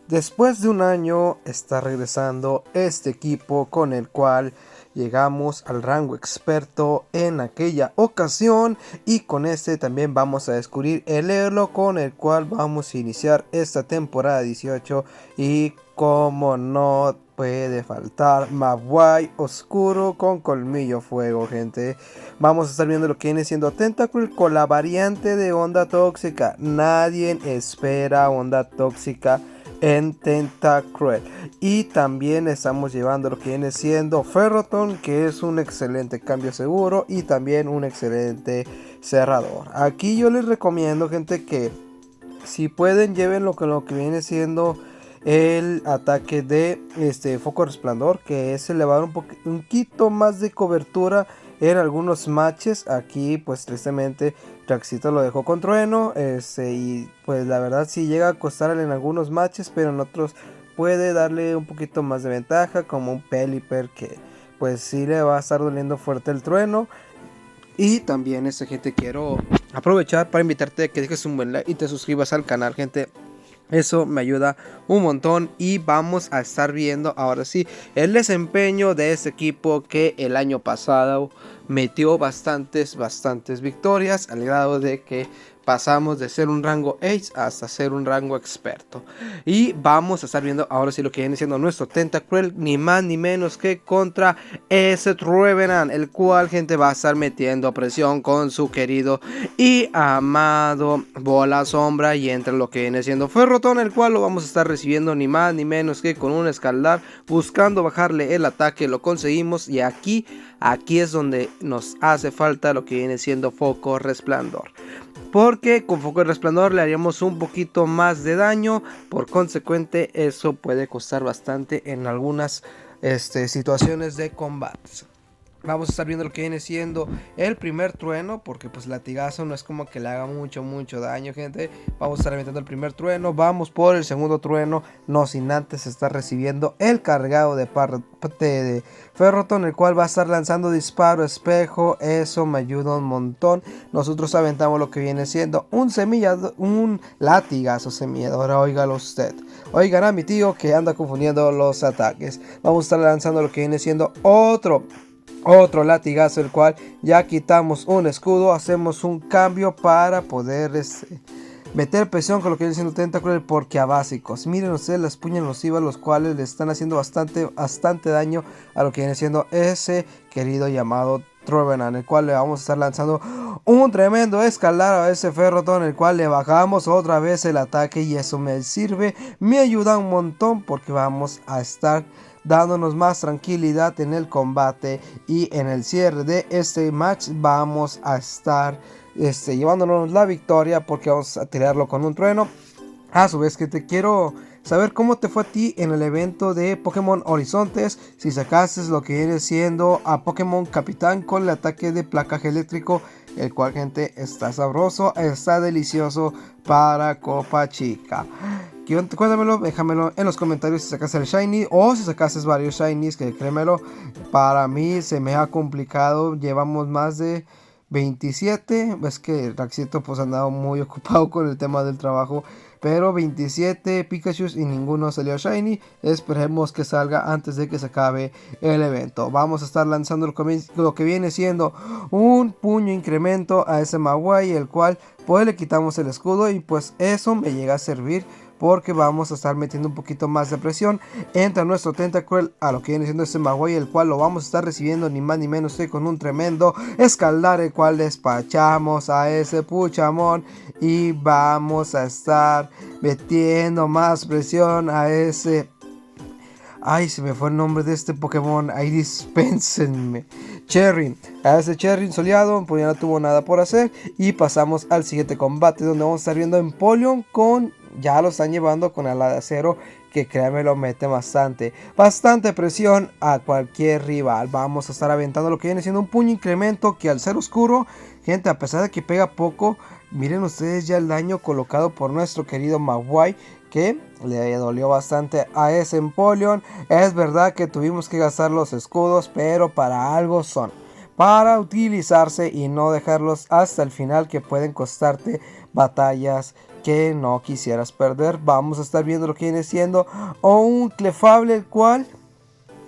Después de un año está regresando este equipo con el cual llegamos al rango experto en aquella ocasión, y con este también vamos a descubrir el elo con el cual vamos a iniciar esta temporada 18. Y como no puede faltar, Maguay oscuro con colmillo fuego, gente. Vamos a estar viendo lo que viene siendo Tentacruel con la variante de onda tóxica. Nadie espera onda tóxica en Tentacruel. Y también estamos llevando lo que viene siendo Ferrothorn, que es un excelente cambio seguro y también un excelente cerrador. Aquí yo les recomiendo, gente, que si pueden lleven lo que viene siendo el ataque de foco resplandor, que es elevar un poquito más de cobertura en algunos matches. Aquí pues tristemente Traxito lo dejó con trueno, y pues la verdad sí llega a costarle en algunos matches, pero en otros puede darle un poquito más de ventaja, como un Pelipper, que pues sí le va a estar doliendo fuerte el trueno. Y también, gente, quiero aprovechar para invitarte a que dejes un buen like y te suscribas al canal, gente. Eso me ayuda un montón. Y vamos a estar viendo ahora sí el desempeño de este equipo, que el año pasado metió bastantes victorias, al grado de que pasamos de ser un rango Ace hasta ser un rango experto. Y vamos a estar viendo ahora sí lo que viene siendo nuestro Tentacruel, ni más ni menos que contra ese Revenant, el cual, gente, va a estar metiendo presión con su querido y amado Bola Sombra. Y entre lo que viene siendo Ferrothorn, el cual lo vamos a estar recibiendo ni más ni menos que con un escaldar, buscando bajarle el ataque. Lo conseguimos, y aquí es donde nos hace falta lo que viene siendo foco resplandor, porque con foco de resplandor le haríamos un poquito más de daño. Por consecuente, eso puede costar bastante en algunas situaciones de combate. Vamos a estar viendo lo que viene siendo el primer trueno, porque pues latigazo no es como que le haga mucho daño, gente. Vamos a estar metiendo el primer trueno, vamos por el segundo trueno, no sin antes estar recibiendo el cargado de parte de Ferrothorn, el cual va a estar lanzando disparo espejo. Eso me ayuda un montón. Nosotros aventamos lo que viene siendo un latigazo semillador. Óigalo usted, oigan a mi tío que anda confundiendo los ataques. Vamos a estar lanzando lo que viene siendo otro latigazo, el cual ya quitamos un escudo, hacemos un cambio para poder meter presión con lo que viene siendo Tentacruel, porque a básicos, miren ustedes las puñas nocivas, los cuales le están haciendo bastante daño a lo que viene siendo ese querido llamado Revenant, el cual le vamos a estar lanzando un tremendo escalar a ese Ferrothorn, el cual le bajamos otra vez el ataque, y eso me sirve, me ayuda un montón, porque vamos a estar dándonos más tranquilidad en el combate. Y en el cierre de este match vamos a estar llevándonos la victoria, porque vamos a tirarlo con un trueno. A su vez, que te quiero saber cómo te fue a ti en el evento de Pokémon Horizontes, si sacaste lo que viene siendo a Pokémon Capitán con el ataque de placaje eléctrico, el cual, gente, está sabroso, está delicioso para Copa Chica. Cuéntamelo, déjamelo en los comentarios si sacaste el Shiny o si sacaste varios Shinies, que créemelo, para mí se me ha complicado. Llevamos más de 27, es que Raxito pues ha andado muy ocupado con el tema del trabajo, pero 27 Pikachu y ninguno salió Shiny. Esperemos que salga antes de que se acabe el evento. Vamos a estar lanzando lo que viene siendo un puño incremento a ese Maguay, el cual pues le quitamos el escudo, y pues eso me llega a servir, porque vamos a estar metiendo un poquito más de presión entre nuestro Tentacruel a lo que viene siendo este Maguay, el cual lo vamos a estar recibiendo ni más ni menos que con un tremendo escaldar, el cual despachamos a ese Puchamón, y vamos a estar metiendo más presión a ese... Ay, se me fue el nombre de este Pokémon. Ahí dispénsenme. Cherry. A ese Cherry soleado, pues ya no tuvo nada por hacer. Y pasamos al siguiente combate, donde vamos a estar viendo Empoleon con... Ya lo están llevando con ala de acero, que créanme lo mete bastante presión a cualquier rival. Vamos a estar aventando lo que viene siendo un puño incremento, que al ser oscuro, gente, a pesar de que pega poco, miren ustedes ya el daño colocado por nuestro querido Maguay, que le dolió bastante a ese Empoleon. Es verdad que tuvimos que gastar los escudos, pero para algo son, para utilizarse y no dejarlos hasta el final, que pueden costarte batallas que no quisieras perder. Vamos a estar viendo lo que viene siendo un Clefable, el cual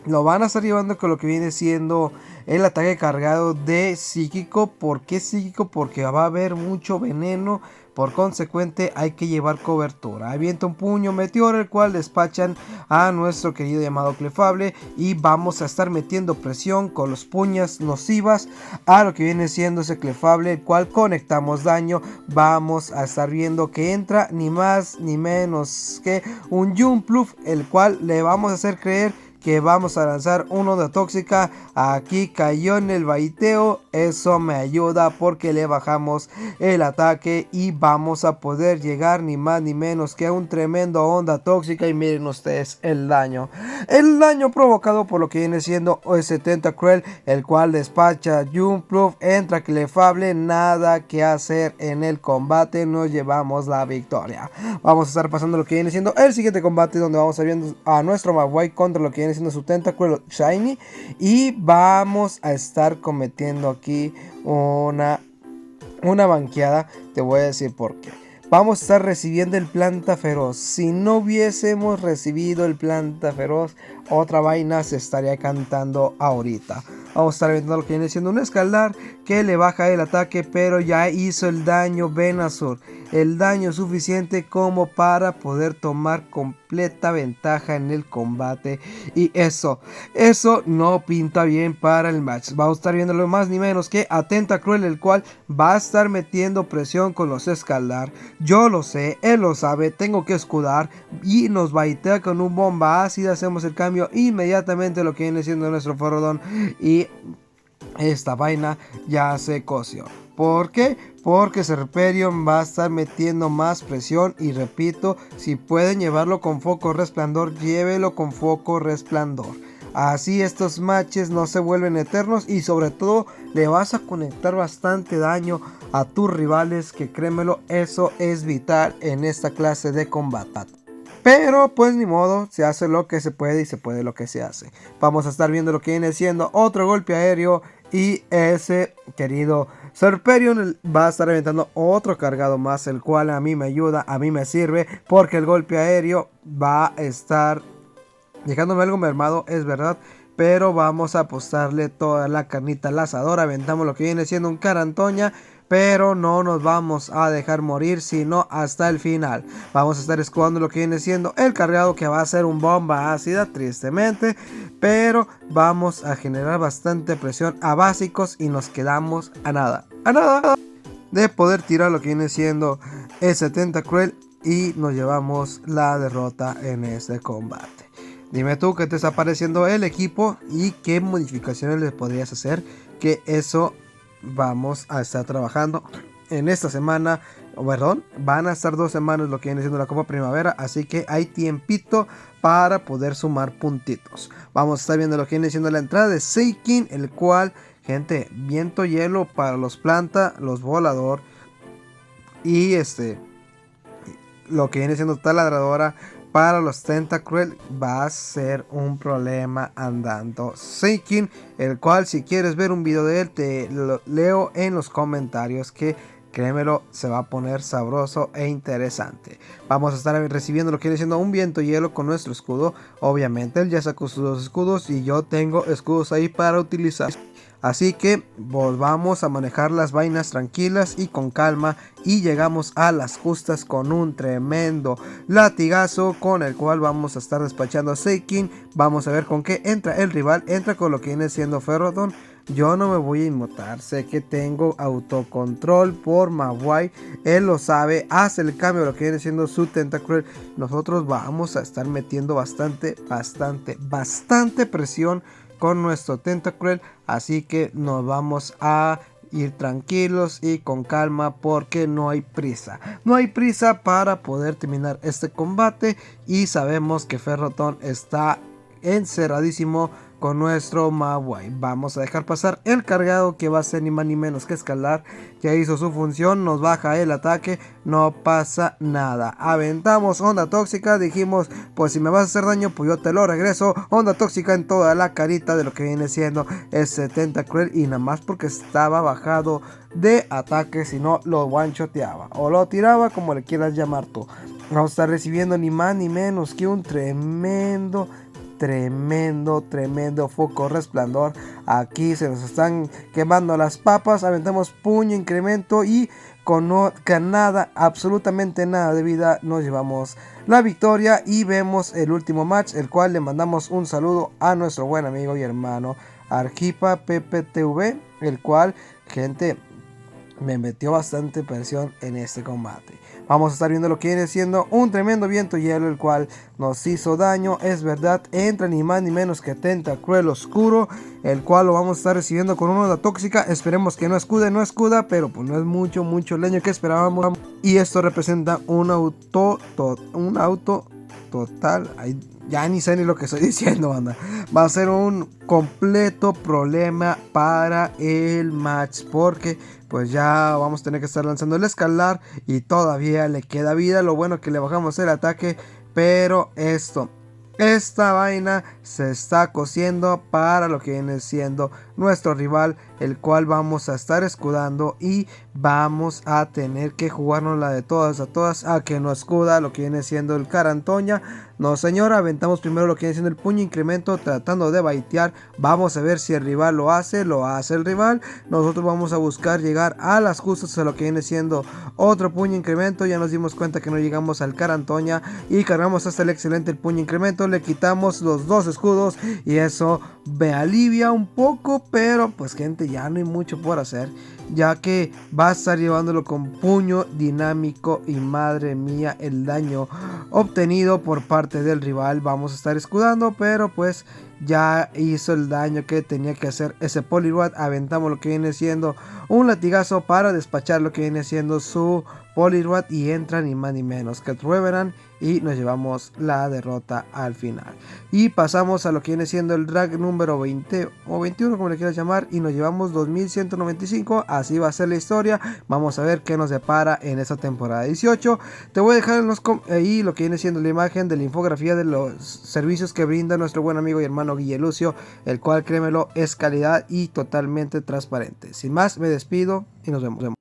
lo van a estar llevando con lo que viene siendo el ataque cargado de psíquico. ¿Por qué psíquico? Porque va a haber mucho veneno. Por consecuente hay que llevar cobertura. Avienta un puño meteoro, el cual despachan a nuestro querido llamado Clefable. Y vamos a estar metiendo presión con los puñas nocivas a lo que viene siendo ese Clefable, el cual conectamos daño. Vamos a estar viendo que entra ni más ni menos que un Jumpluff, el cual le vamos a hacer creer que vamos a lanzar una onda tóxica. Aquí cayó en el baiteo. Eso me ayuda porque le bajamos el ataque y vamos a poder llegar ni más ni menos que a un tremendo onda tóxica. Y miren ustedes el daño provocado por lo que viene siendo ese Tentacruel, el cual despacha Jumpluff. Entra Clefable, nada que hacer en el combate, nos llevamos la victoria. Vamos a estar pasando lo que viene siendo el siguiente combate, donde vamos a ver a nuestro Magway contra lo que viene siendo su Tentacruel Shiny. Y vamos a estar cometiendo aquí una banqueada. Te voy a decir por qué. Vamos a estar recibiendo el Planta Feroz. Si no hubiésemos recibido el Planta Feroz, otra vaina se estaría cantando ahorita. Vamos a estar viendo lo que viene siendo un Escaldar que le baja el ataque, pero ya hizo el daño Venusaur. El daño suficiente como para poder tomar completa ventaja en el combate. Y eso no pinta bien para el match. Vamos a estar viendo lo más ni menos que a Tentacruel, el cual va a estar metiendo presión con los Escaldar. Yo lo sé, él lo sabe, tengo que escudar. Y nos baitea con un bomba ácida. Hacemos el cambio inmediatamente lo que viene siendo nuestro Ferrodón. Y esta vaina ya se coció. ¿Por qué? Porque Serperion va a estar metiendo más presión. Y repito, si pueden llevarlo con foco resplandor, llévelo con foco resplandor. Así estos matches no se vuelven eternos. Y sobre todo le vas a conectar bastante daño a tus rivales, que créemelo, eso es vital en esta clase de combate. Pero pues ni modo, se hace lo que se puede y se puede lo que se hace. Vamos a estar viendo lo que viene siendo otro golpe aéreo. Y ese querido Serperion va a estar aventando otro cargado más, el cual a mí me ayuda, a mí me sirve, porque el golpe aéreo va a estar dejándome algo mermado, es verdad. Pero vamos a apostarle toda la carnita al asador. Aventamos lo que viene siendo un Carantoña, pero no nos vamos a dejar morir, sino hasta el final. Vamos a estar escudando lo que viene siendo el cargado, que va a ser un bomba ácida, tristemente. Pero vamos a generar bastante presión a básicos y nos quedamos a nada de poder tirar lo que viene siendo ese Tentacruel. Y nos llevamos la derrota en este combate. Dime tú qué te está pareciendo el equipo y qué modificaciones le podrías hacer, que eso vamos a estar trabajando en esta semana. Perdón, van a estar 2 semanas lo que viene siendo la Copa Primavera, así que hay tiempito para poder sumar puntitos. Vamos a estar viendo lo que viene siendo la entrada de Seikin, el cual, gente, viento hielo para los planta, los volador y lo que viene siendo taladradora para los Tentacruel va a ser un problema andando. Seikin, el cual si quieres ver un video de él, te lo leo en los comentarios, que créemelo, se va a poner sabroso e interesante. Vamos a estar recibiendo lo que viene siendo un viento hielo con nuestro escudo. Obviamente él ya sacó sus 2 escudos y yo tengo escudos ahí para utilizar. Así que volvamos a manejar las vainas tranquilas y con calma. Y llegamos a las justas con un tremendo latigazo, con el cual vamos a estar despachando a Seikin. Vamos a ver con qué entra el rival. Entra con lo que viene siendo Ferrodón. Yo no me voy a inmutar, sé que tengo autocontrol por Magway, él lo sabe, hace el cambio de lo que viene siendo su Tentacruel. Nosotros vamos a estar metiendo bastante presión con nuestro Tentacruel, así que nos vamos a ir tranquilos y con calma, porque no hay prisa para poder terminar este combate. Y sabemos que Ferroton está encerradísimo con nuestro Mawai. Vamos a dejar pasar el cargado, que va a ser ni más ni menos que escalar. Ya hizo su función, nos baja el ataque, no pasa nada. Aventamos onda tóxica, dijimos, pues si me vas a hacer daño, pues yo te lo regreso. Onda tóxica en toda la carita de lo que viene siendo ese Tentacruel, y nada más porque estaba bajado de ataque, si no lo one-shoteaba o lo tiraba, como le quieras llamar tú. Vamos a estar recibiendo ni más ni menos que un tremendo foco resplandor. Aquí se nos están quemando las papas. Aventamos puño incremento y con nada, absolutamente nada de vida, nos llevamos la victoria. Y vemos el último match, el cual le mandamos un saludo a nuestro buen amigo y hermano Argipa PPTV, el cual, gente, me metió bastante presión en este combate. Vamos a estar viendo lo que viene siendo un tremendo viento hielo, el cual nos hizo daño. Es verdad, entra ni más ni menos que Tentacruel oscuro, el cual lo vamos a estar recibiendo con una onda tóxica. Esperemos que no escuda, pero pues no es mucho leño que esperábamos. Y esto representa un auto total. Ya ni sé ni lo que estoy diciendo, banda. Va a ser un completo problema para el match, porque pues ya vamos a tener que estar lanzando el escalar y todavía le queda vida. Lo bueno que le bajamos el ataque, pero esta vaina se está cociendo para lo que viene siendo nuestro rival, el cual vamos a estar escudando, y vamos a tener que jugarnos la de todas a que no escuda lo que viene siendo el Carantoña. No señora, aventamos primero lo que viene siendo el puño incremento, tratando de baitear. Vamos a ver si el rival lo hace el rival. Nosotros vamos a buscar llegar a las justas a lo que viene siendo otro puño incremento. Ya nos dimos cuenta que no llegamos al Carantoña y cargamos hasta el excelente el puño incremento. Le quitamos los dos escudos y eso me alivia un poco, pero pues gente, ya no hay mucho por hacer, ya que va a estar llevándolo con puño dinámico. Y madre mía el daño obtenido por parte del rival. Vamos a estar escudando, pero pues ya hizo el daño que tenía que hacer ese Poliwrath. Aventamos lo que viene siendo un latigazo para despachar lo que viene siendo su Poliwrath, y entra ni más ni menos que Revenant, y nos llevamos la derrota al final. Y pasamos a lo que viene siendo el drag número 20 o 21, como le quieras llamar, y nos llevamos 2195. Así va a ser la historia. Vamos a ver qué nos depara en esta temporada 18. Te voy a dejar ahí lo que viene siendo la imagen de la infografía de los servicios que brinda nuestro buen amigo y hermano Guille Lucio, el cual, créemelo, es calidad y totalmente transparente. Sin más, me despido y nos vemos.